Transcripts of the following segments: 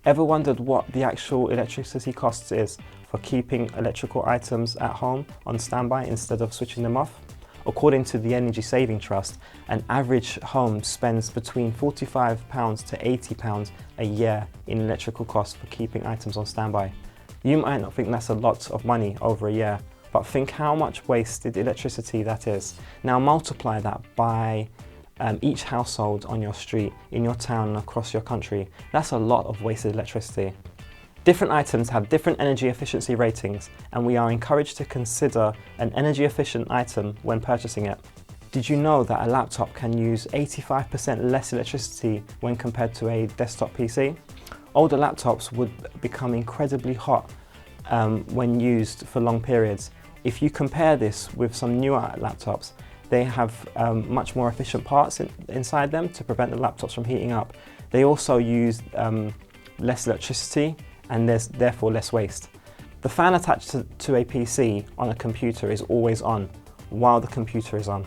Ever wondered what the actual electricity cost is for keeping electrical items at home on standby instead of switching them off? According to the Energy Saving Trust, an average home spends between £45 to £80 a year in electrical costs for keeping items on standby. You might not think that's a lot of money over a year, but think how much wasted electricity that is. Now multiply that by each household on your street, in your town and across your country. That's a lot of wasted electricity. Different items have different energy efficiency ratings, and we are encouraged to consider an energy efficient item when purchasing it. Did you know that a laptop can use 85% less electricity when compared to a desktop PC? Older laptops would become incredibly hot when used for long periods. If you compare this with some newer laptops, they have much more efficient parts inside them to prevent the laptops from heating up. They also use less electricity and there's therefore less waste. The fan attached to a PC on a computer is always on while the computer is on.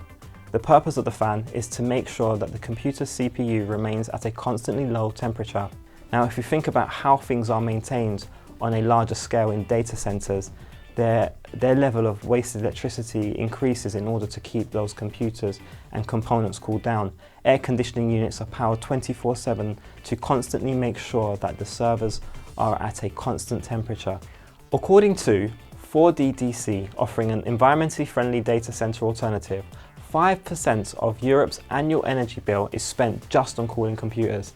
The purpose of the fan is to make sure that the computer's CPU remains at a constantly low temperature. Now, if you think about how things are maintained on a larger scale in data centers, their level of wasted electricity increases in order to keep those computers and components cooled down. Air conditioning units are powered 24/7 to constantly make sure that the servers are at a constant temperature. According to 4DDC, offering an environmentally friendly data center alternative, 5% of Europe's annual energy bill is spent just on cooling computers.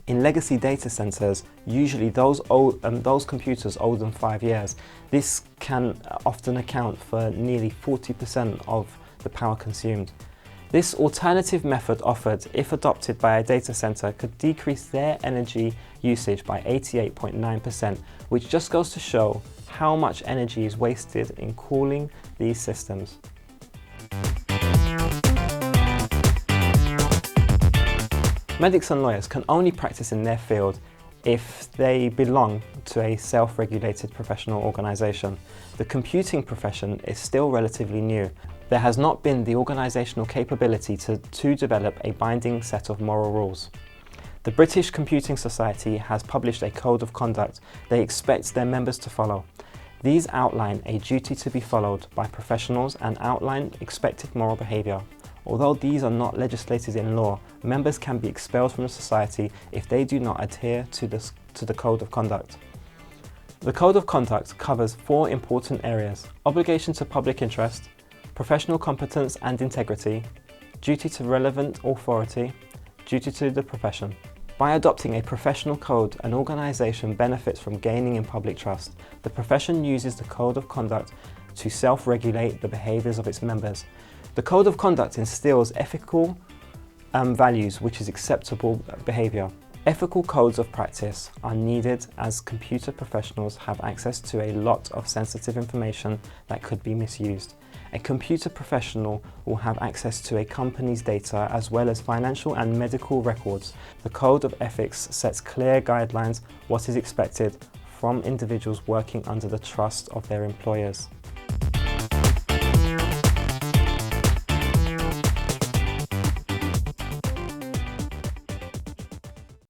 In legacy data centers, usually those computers older than 5 years, this can often account for nearly 40% of the power consumed. This alternative method offered, if adopted by a data center, could decrease their energy usage by 88.9%, which just goes to show how much energy is wasted in cooling these systems. Medics and lawyers can only practice in their field if they belong to a self-regulated professional organisation. The computing profession is still relatively new. There has not been the organisational capability to develop a binding set of moral rules. The British Computing Society has published a code of conduct they expect their members to follow. These outline a duty to be followed by professionals and outline expected moral behaviour. Although these are not legislated in law, members can be expelled from the society if they do not adhere to the Code of Conduct. The Code of Conduct covers 4 important areas: obligation to public interest, professional competence and integrity, duty to relevant authority, duty to the profession. By adopting a professional code, an organisation benefits from gaining in public trust. The profession uses the Code of Conduct to self-regulate the behaviours of its members. The Code of Conduct instills ethical values, which is acceptable behaviour. Ethical codes of practice are needed as computer professionals have access to a lot of sensitive information that could be misused. A computer professional will have access to a company's data as well as financial and medical records. The Code of Ethics sets clear guidelines what is expected from individuals working under the trust of their employers.